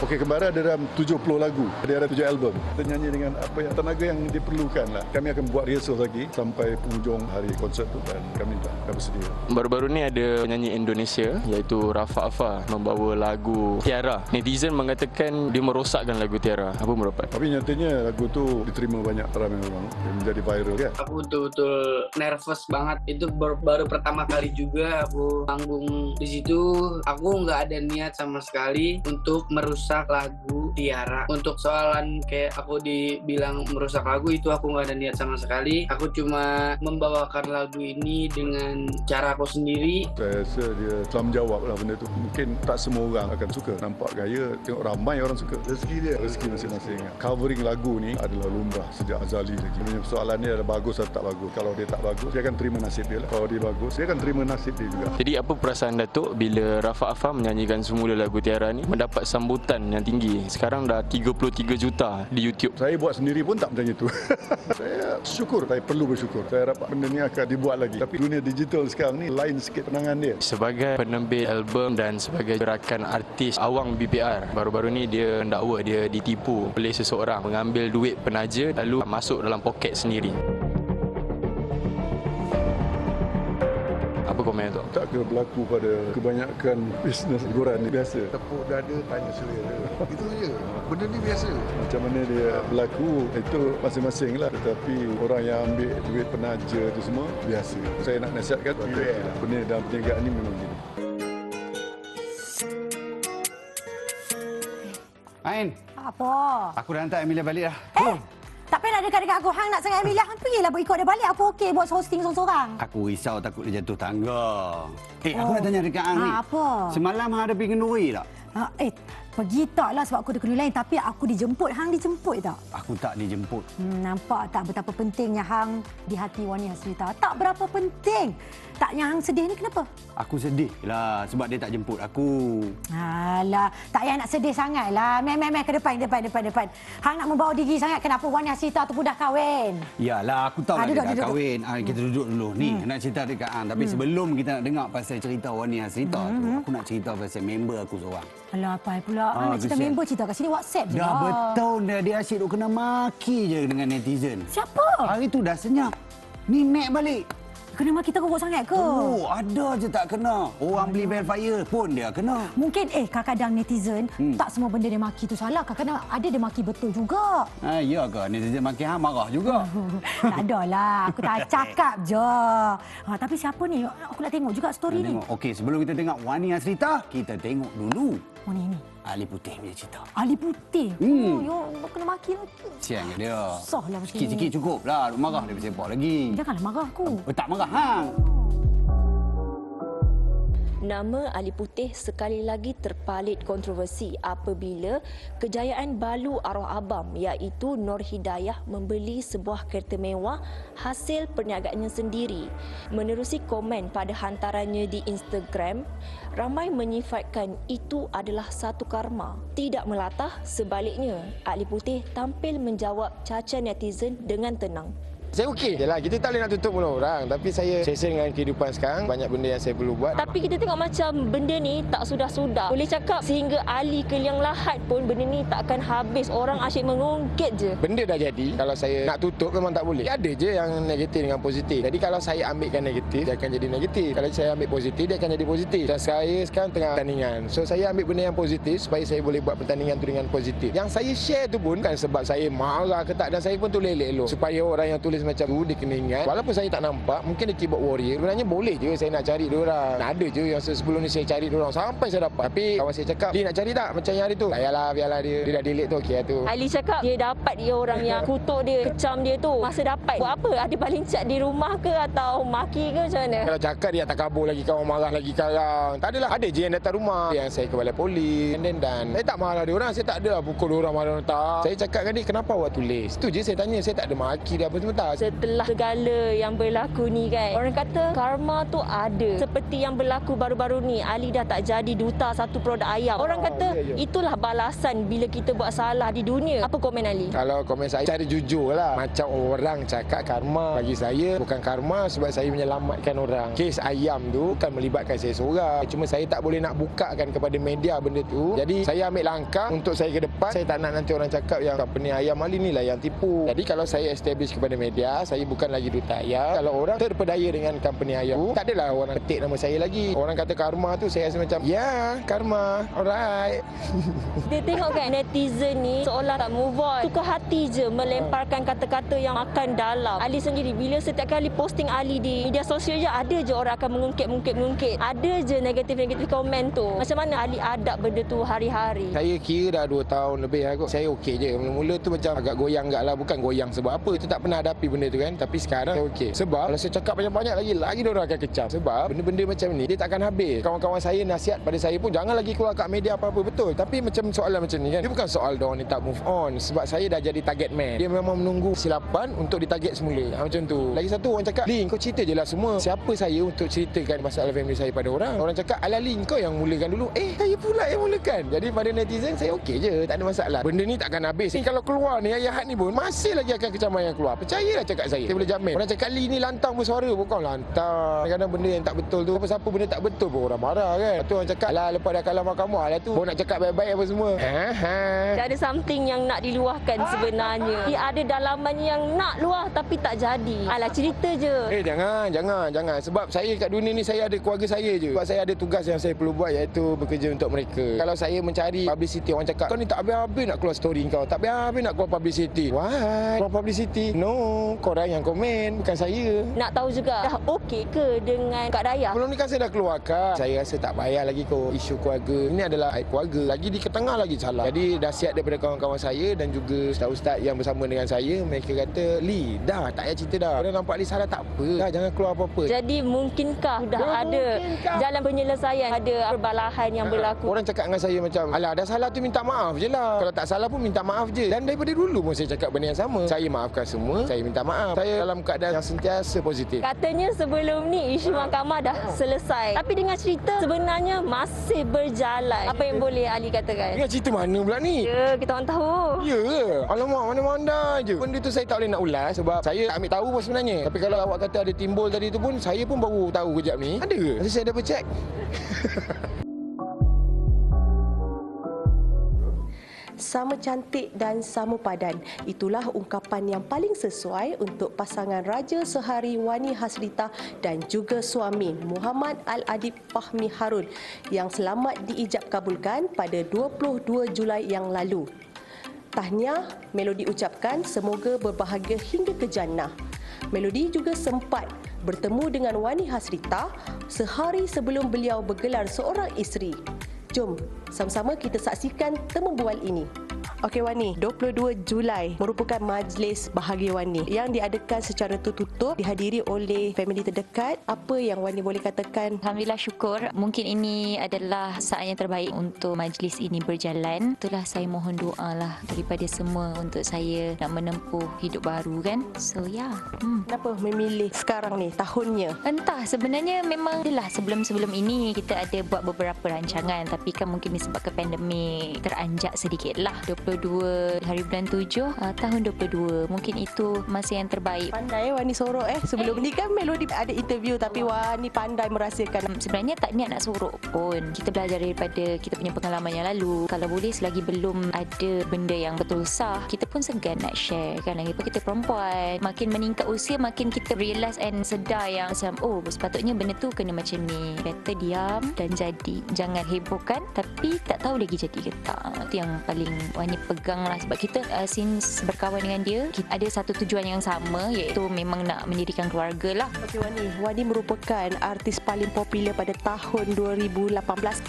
Okey, Kembara ada dalam 70 lagu. Dia ada 7 album. Kita nyanyi dengan apa yang tenaga yang diperlukan lah. Kami akan buat rehearsal lagi sampai penghujung hari konsert tu dan kami dah bersedia. Baru-baru ni ada penyanyi Indonesia iaitu Rafa Afar membawa lagu Tiara. Netizen mengatakan dia merosakkan lagu Tiara. Apa pendapat? Tapi nyatanya lagu tu diterima banyak ramai orang. Dia menjadi viral kan. Aku betul-betul nervous banget. Itu baru pertama kali juga aku panggung di situ. Aku nggak ada niat sama sekali untuk merusak lagu Tiara. Untuk soalan kayak aku dibilang merusak lagu, itu aku nggak ada niat sama sekali. Aku cuma membawakan lagu ini dengan cara aku sendiri. Saya rasa dia telah menjawab lah benda tu. Mungkin tak semua orang akan suka. Nampak gaya, tengok ramai orang suka. Rezeki dia, rezeki masing-masing. Covering lagu ni adalah lumrah sejak azali lagi. Soalan dia ada bagus atau tak bagus. Kalau dia tak bagus, dia akan terima nasib dia lah. Kalau dia bagus, dia akan terima nasib dia juga. Jadi apa perasaan Datuk bila Rafa Afar menyanyikan semula lagu Tiara ni mendapat sambutan yang tinggi? Sekarang dah 33 juta di YouTube. Saya buat sendiri pun tak macam itu. Saya syukur, saya perlu bersyukur. Saya harap benda ni akan dibuat lagi. Tapi dunia digital sekarang ni lain sikit penangan dia. Sebagai penerbit album dan sebagai gerakan artis awang BPR, baru-baru ni dia mendakwa dia ditipu oleh seseorang, mengambil duit penaja lalu masuk dalam poket sendiri. Apa komen komen tu? Tak kena berlaku pada kebanyakan bisnes hiburan ni biasa. Tepuk dada, tanya selera. Itu je. Benda ni biasa. Macam mana dia berlaku itu masing-masing lah. Tetapi orang yang ambil duit penaja tu semua biasa. Saya nak nasihatkan benda dalam perniagaan ni memang gitu. Ain. Apa? Aku dah hantar Emilia balik dah. Tak payah nak dekat-dekat aku. Hang nak sangat Emilia. Hang pergilah ikut dia balik. Aku okey buat hosting seorang-seorang. Aku risau takut dia jatuh tangga. Aku nak tanya dekat Hang ni. Apa? Semalam Hang ada pergi kenduri tak? Pergi taklah sebab aku ada kenduri lain. Tapi aku dijemput. Hang dijemput tak? Aku tak dijemput. Nampak tak betapa pentingnya Hang di hati Wani Hasrita? Tak berapa penting. Tak yang Hang sedih ni kenapa? Aku sedih lah sebab dia tak jemput aku. Alah, tak payah nak sedih sangat lah. Meh ke depan. Hang nak membawa diri sangat kenapa Wani Hasrita tu pun dah kahwin. Yalah, aku tahu lah dia dah kahwin. Kita duduk dulu. Ni, nak cerita dekat Hang. Tapi sebelum kita nak dengar pasal cerita Wani Hasrita tu, aku nak cerita pasal member aku seorang. Alah, apa pula? Nak cerita member cerita kat sini WhatsApp je. Dah betul dia asyik duk kena maki je dengan netizen. Siapa? Hari tu dah senyap. Ni naik balik. Kena maki teruk sangat ke? Oh, ada je tak kena. Orang beli Velfire pun dia kena. Mungkin kadang-kadang netizen tak semua benda dia maki tu salah. Kadang-kadang ada dia maki betul juga. Ya ke? Netizen maki Hang marah juga. Tak adalah. Aku tak cakap je. Tapi siapa ni? Aku nak tengok juga story ni. Okey, sebelum kita tengok Wani Hasrita, kita tengok dulu. Mana ini? Ali Putih punya cerita. Ali Putih? Kena maki lagi. Siang ke dia? Susahlah macam ni. Sikit-sikit cukup lah. Marah dia bersepak lagi. Janganlah marah aku. Tak marah Hang. Nama Ali Putih sekali lagi terpalit kontroversi apabila kejayaan balu arwah abam iaitu Nur Hidayah membeli sebuah kereta mewah hasil perniagaannya sendiri. Menerusi komen pada hantarannya di Instagram, ramai menyifatkan itu adalah satu karma. Tidak melatah, sebaliknya Ali Putih tampil menjawab cacian netizen dengan tenang. Saya okey. Yalah, kita tak boleh nak tutup mulut orang. Tapi saya selesa dengan kehidupan sekarang. Banyak benda yang saya perlu buat. Tapi kita tengok macam benda ni tak sudah-sudah. Boleh cakap sehingga Ali ke Liang Lahat pun benda ni tak akan habis. Orang asyik mengungkit je. Benda dah jadi. Kalau saya nak tutup memang tak boleh. Ada je yang negatif dengan positif. Jadi kalau saya ambilkan negatif, dia akan jadi negatif. Kalau saya ambil positif, dia akan jadi positif. Dan saya sekarang tengah pertandingan. So saya ambil benda yang positif supaya saya boleh buat pertandingan tu dengan positif. Yang saya share tu pun kan sebab saya marah ke tak. Dan saya pun tulis elok-elok. Supaya orang yang tulis macam tu dia kena ingat walaupun saya tak nampak mungkin dia keyboard warrior sebenarnya boleh je saya nak cari diorang. Ada je yang sebelum ni saya cari diorang sampai saya dapat. Tapi kawan saya cakap dia nak cari tak macam yang hari tu. Ayalah biarlah dia dah delete tu okey tu. Ali cakap dia dapat dia orang yang kutuk dia kecam dia tu masa dapat. Buat apa? Ada paling cat di rumah ke atau maki ke macam mana? Kalau cakap dia tak kabur lagi kawan marah lagi sekarang. Tak adalah. Ada je yang datang rumah yang saya ke balai polis dan saya tak marah dia orang. Saya tak ada pukul diorang marah tak. Saya cakap dengan dia kenapa awak tulis. Itu je saya tanya. Saya tak ada maki dia apa semua tak. Setelah segala yang berlaku ni kan, orang kata karma tu ada. Seperti yang berlaku baru-baru ni, Ali dah tak jadi duta satu produk ayam. Orang kata itulah balasan bila kita buat salah di dunia. Apa komen Ali? Kalau komen saya, cara jujur lah. Macam orang cakap karma, bagi saya bukan karma sebab saya menyelamatkan orang. Kes ayam tu kan melibatkan saya seorang. Cuma saya tak boleh nak bukakan kepada media benda tu. Jadi saya ambil langkah untuk saya ke depan. Saya tak nak nanti orang cakap yang company ayam Ali ni lah yang tipu. Jadi kalau saya establish kepada media, saya bukan lagi duta ayam. Kalau orang terpedaya dengan company ayam tu, tak adalah orang ketik nama saya lagi. Orang kata karma tu, saya rasa macam ya, karma, alright. Dia tengok kan netizen ni seolah tak move on. Suka hati je melemparkan kata-kata yang akan dalam. Ali sendiri bila setiap kali posting Ali di media sosial je, ada je orang akan mengungkit. Ada je negatif-negatif komen tu. Macam mana Ali adab benda tu hari-hari? Saya kira dah 2 tahun lebih aku. Saya okey je. Mula-mula tu macam agak goyang agak lah. Bukan goyang sebab apa. Itu tak pernah hadapi benda tu kan. Tapi sekarang saya okey. Sebab kalau saya cakap banyak-banyak lagi diorang akan kecam. Sebab benda-benda macam ni dia takkan habis. Kawan-kawan saya nasihat pada saya pun jangan lagi keluar kat media apa-apa. Betul. Tapi macam soalan macam ni kan. Dia bukan soal diorang ni tak move on. Sebab saya dah jadi target man. Dia memang menunggu silapan untuk ditarget semula. Macam tu. Lagi satu orang cakap, Lin kau cerita je lah semua. Siapa saya untuk ceritakan masalah family saya pada orang. Orang cakap, alah Lin kau yang mulakan dulu. Saya pula yang mulakan. Jadi pada netizen saya okey je. Tak ada masalah. Benda ni takkan habis. Ni kalau keluar ni ayat ni pun masih lagi akan kecaman yang keluar. Percaya Saya dah cakap saya boleh jamin. Orang cakap Lee ni lantang bersuara. Bukan lantang. Kadang-kadang benda yang tak betul tu, siapa benda tak betul pun orang marah kan. Lepas tu orang cakap, alah lepas dah kalah mahkamah lah tu, baru nak cakap baik-baik apa semua. Dia ada something yang nak diluahkan sebenarnya. Dia ada dalaman yang nak luah tapi tak jadi. Alah, cerita je. Jangan. Sebab saya kat dunia ni, saya ada keluarga saya je. Sebab saya ada tugas yang saya perlu buat, iaitu bekerja untuk mereka. Kalau saya mencari publicity, orang cakap, kau ni tak habis-habis nak keluar story kau. Tak habis-habis nak keluar publicity. Why? Keluar publicity? No, korang yang komen, bukan saya. Nak tahu juga, dah okey ke dengan Kak Dayah? Belum ni kan saya dah keluarkan. Saya rasa tak payah lagi kau isu keluarga. Ini adalah aib keluarga. Lagi di ketengah lagi salah. Jadi dah siap daripada kawan-kawan saya dan juga ustaz-ustaz yang bersama dengan saya. Mereka kata, Lee, dah tak payah cerita dah. Kalau nampak Lee salah tak apa. Dah jangan keluar apa-apa. Jadi mungkinkah dah ada jalan penyelesaian, ada perbalahan yang berlaku? Orang cakap dengan saya macam, alah dah salah tu minta maaf je lah. Kalau tak salah pun minta maaf je. Dan daripada dulu pun saya cakap benda yang sama. Saya maafkan semua, saya minta maaf. Saya dalam keadaan yang sentiasa positif. Katanya sebelum ni isu mahkamah dah selesai. Tapi dengan cerita sebenarnya masih berjalan. Apa yang boleh Ali katakan? Dengan cerita mana pula ni? Ya, kita orang tahu. Ya ke? Alamak, mana-mana je. Benda tu saya tak boleh nak ulas sebab saya tak ambil tahu pun sebenarnya. Tapi kalau awak kata ada timbul tadi tu pun, saya pun baru tahu kejap ni. Ada ke? Nanti saya double check. Sama cantik dan sama padan. Itulah ungkapan yang paling sesuai untuk pasangan Raja Sehari Wani Hasrita dan juga suami Muhammad Al-Adib Fahmi Harun yang selamat diijab kabulkan pada 22 Julai yang lalu. Tahniah Melody ucapkan semoga berbahagia hingga ke jannah. Melody juga sempat bertemu dengan Wani Hasrita sehari sebelum beliau bergelar seorang isteri. Jom sama-sama kita saksikan temu bual ini. Okey Wani, 22 Julai merupakan majlis bahagia Wani yang diadakan secara tertutup, dihadiri oleh family terdekat. Apa yang Wani boleh katakan? Alhamdulillah, syukur. Mungkin ini adalah saat yang terbaik untuk majlis ini berjalan. Itulah saya mohon doa lah daripada semua untuk saya nak menempuh hidup baru kan. So Kenapa memilih sekarang ni, tahunnya? Entah, sebenarnya memang adalah sebelum-sebelum ini kita ada buat beberapa rancangan, tapi kan mungkin disebabkan pandemik teranjak sedikit lah. 22 hari bulan 7 tahun 22. Mungkin itu masa yang terbaik. Pandai Wani sorok Sebelum ni kan Melody ada interview, tapi Wani pandai merahsiakan. Sebenarnya tak niat nak sorok pun. Kita belajar daripada kita punya pengalaman yang lalu. Kalau boleh selagi belum ada benda yang betul sah, kita pun segan nak share kan. Lagipun kita perempuan, makin meningkat usia makin kita realise and sedar yang macam sepatutnya benda tu kena macam ni. Better diam dan jadi. Jangan hebohkan tapi tak tahu lagi jadi ke tak. Itu yang paling Wani pegang lah, sebab kita since berkawan dengan dia, kita ada satu tujuan yang sama, iaitu memang nak mendirikan keluarga lah. Okey Wani merupakan artis paling popular pada tahun 2018.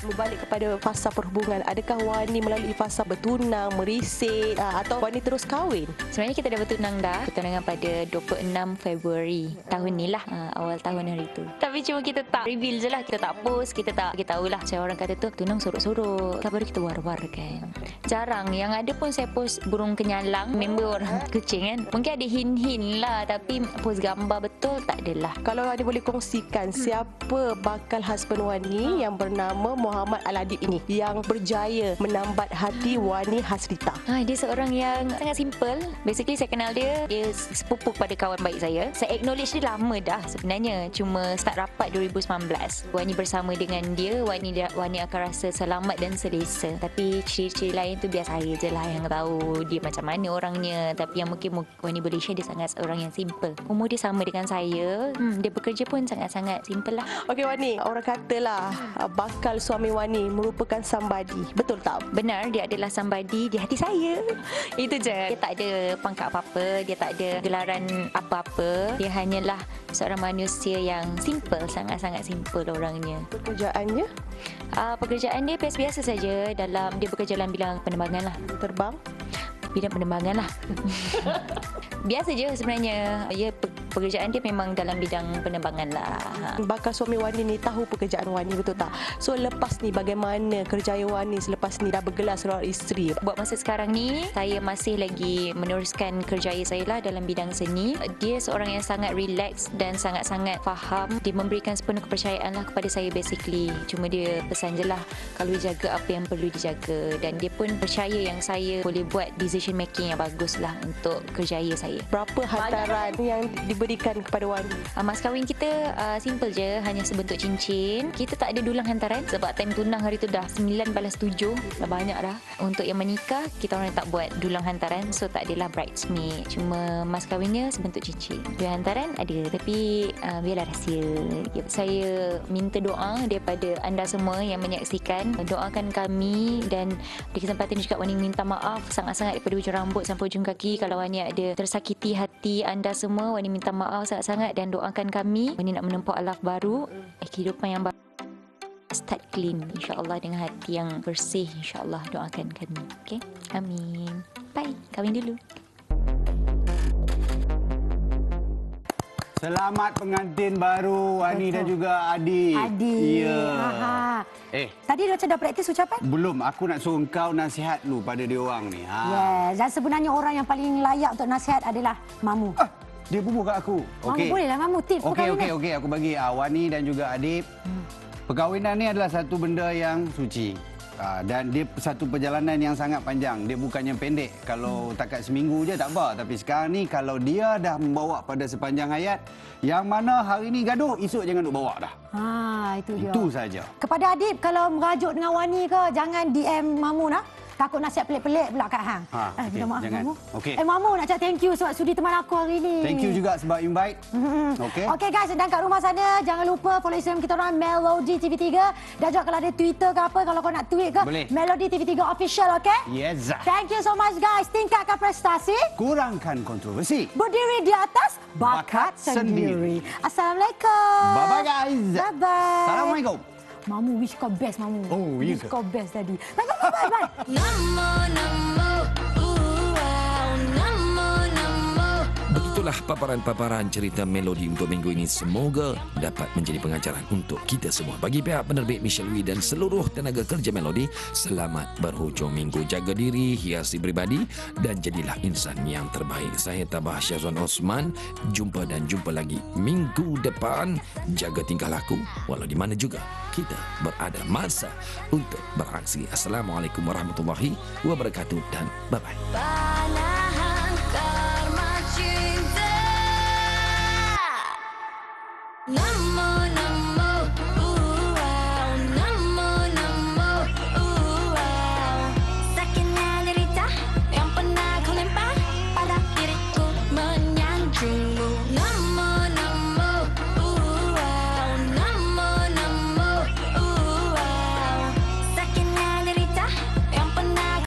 Berbalik kepada fasa perhubungan, adakah Wani melalui fasa bertunang, merisik atau Wani terus kahwin? Sebenarnya kita dah bertunang dah. Bertunangan pada 26 Februari tahun ni lah, awal tahun hari tu. Tapi cuma kita tak reveal je lah, kita tak post, kita tak kita tahulah. Macam orang kata tu, tunang sorok-sorok, kan baru kita war-war kan. Jarang, yang ada pun saya post burung kenyalang, member orang kucing kan. Mungkin ada hint-hint lah, tapi post gambar betul tak adalah. Kalau ada boleh kongsikan siapa bakal husband Wani yang bernama Muhammad Al-Adib ini yang berjaya menambat hati Wani Hasrita? Dia seorang yang sangat simple. Basically saya kenal dia sepupu pada kawan baik saya. Saya acknowledge dia lama dah sebenarnya, cuma start rapat 2019. Wani bersama dengan dia, Wani akan rasa selamat dan selesa. Tapi ciri-ciri lain tu biar saya je lah yang tahu dia macam mana orangnya. Tapi yang mungkin Wani boleh share, dia sangat orang yang simple. Umur dia sama dengan saya. Dia bekerja pun sangat-sangat simple lah. Okey Wani, orang katalah bakal suami Wani merupakan somebody. Betul tak? Benar, dia adalah somebody di hati saya. Itu je. Dia tak ada pangkat apa-apa, dia tak ada gelaran apa-apa. Dia hanyalah seorang manusia yang simple, sangat-sangat simple orangnya. Pekerjaannya? Pekerjaan dia biasa-biasa saja. Dia bekerja dalam bidang penerbangan lah. Terbang? Bidang penerbangan lah. Biasa je sebenarnya. Dia pekerjaan dia memang dalam bidang penerbangan lah. Bakal suami Wani ni tahu pekerjaan Wani, betul tak? So lepas ni bagaimana kerjaya Wani selepas ni dah bergelar seorang isteri? Buat masa sekarang ni, saya masih lagi meneruskan kerjaya saya lah dalam bidang seni. Dia seorang yang sangat relax dan sangat-sangat faham. Dia memberikan sepenuh kepercayaan lah kepada saya basically. Cuma dia pesan je lah kalau jaga apa yang perlu dijaga. Dan dia pun percaya yang saya boleh buat decision making yang bagus lah untuk kerjaya saya. Berapa hantaran yang diberikan kepada Wani? Mas kahwin kita simple je, hanya sebentuk cincin. Kita tak ada dulang hantaran sebab time tunang hari tu dah 9/7, dah banyak dah. Untuk yang menikah, kita orang tak buat dulang hantaran, so tak adalah bridesmaid. Cuma mas kahwinnya sebentuk cincin. Dulang hantaran ada, tapi biarlah rahsia. Saya minta doa daripada anda semua yang menyaksikan. Doakan kami, dan di kesempatan ini juga Wani minta maaf sangat-sangat daripada ujung rambut sampai ujung kaki kalau Wani ada tersakiti hati anda semua. Wani minta maaf sangat-sangat dan doakan kami. Wani nak menempuh alaf baru, kehidupan yang baru. Start clean insya-Allah dengan hati yang bersih insya-Allah. Doakan kami. Okey? Amin. Bye. Kahwin dulu. Selamat pengantin baru Wani dan juga Adib. Adib. Ya. Tadi macam dah praktis ucapan? Belum. Aku nak suruh kau nasihat dulu pada dia orang ni. Yes. Dan sebenarnya orang yang paling layak untuk nasihat adalah Mamu. Dia bubuh kat aku. Mamu bolehlah Mamu tips perkahwinan. Okey. Aku bagi Wani dan juga Adib. Perkahwinan ni adalah satu benda yang suci. Dan dia satu perjalanan yang sangat panjang. Dia bukannya pendek. Kalau takat seminggu je tak apa. Tapi sekarang ni kalau dia dah membawa pada sepanjang hayat, yang mana hari ni gaduh, esok jangan duk bawa dah. Itu dia. Itu saja. Kepada Adib, kalau merajuk dengan Wani ke, jangan DM Mamu lah. Takut nasihat pelik-pelik pula kat hang. Okay, minta maaf jangan. Mamu. Okay. Mamu nak cakap thank you sebab sudi teman aku hari ni. Thank you juga sebab invite. Okey guys, dan kat rumah sana jangan lupa follow Instagram kita orang Melody TV3, dan juga kalau ada Twitter ke apa, kalau kau nak tweet ke, boleh. Melody TV3 official, okey? Yes. Thank you so much guys. Tingkatkan prestasi, kurangkan kontroversi, berdiri di atas bakat sendiri. Assalamualaikum. Bye bye guys. Bye bye. Assalamualaikum. Mamu wish kau best Mamu. Oh, ya wish ke? kau best tadi. Bye bye bye bye. Begitulah paparan-paparan cerita Melody untuk minggu ini. Semoga dapat menjadi pengajaran untuk kita semua. Bagi pihak penerbit Michelle Wee dan seluruh tenaga kerja Melody, selamat berhujung minggu. Jaga diri, hiasi pribadi dan jadilah insan yang terbaik. Saya Tabah Syazwan Osman. Jumpa lagi minggu depan. Jaga tingkah laku walau di mana juga kita berada. Masa untuk beraksi. Assalamualaikum warahmatullahi wabarakatuh dan bye-bye. Nama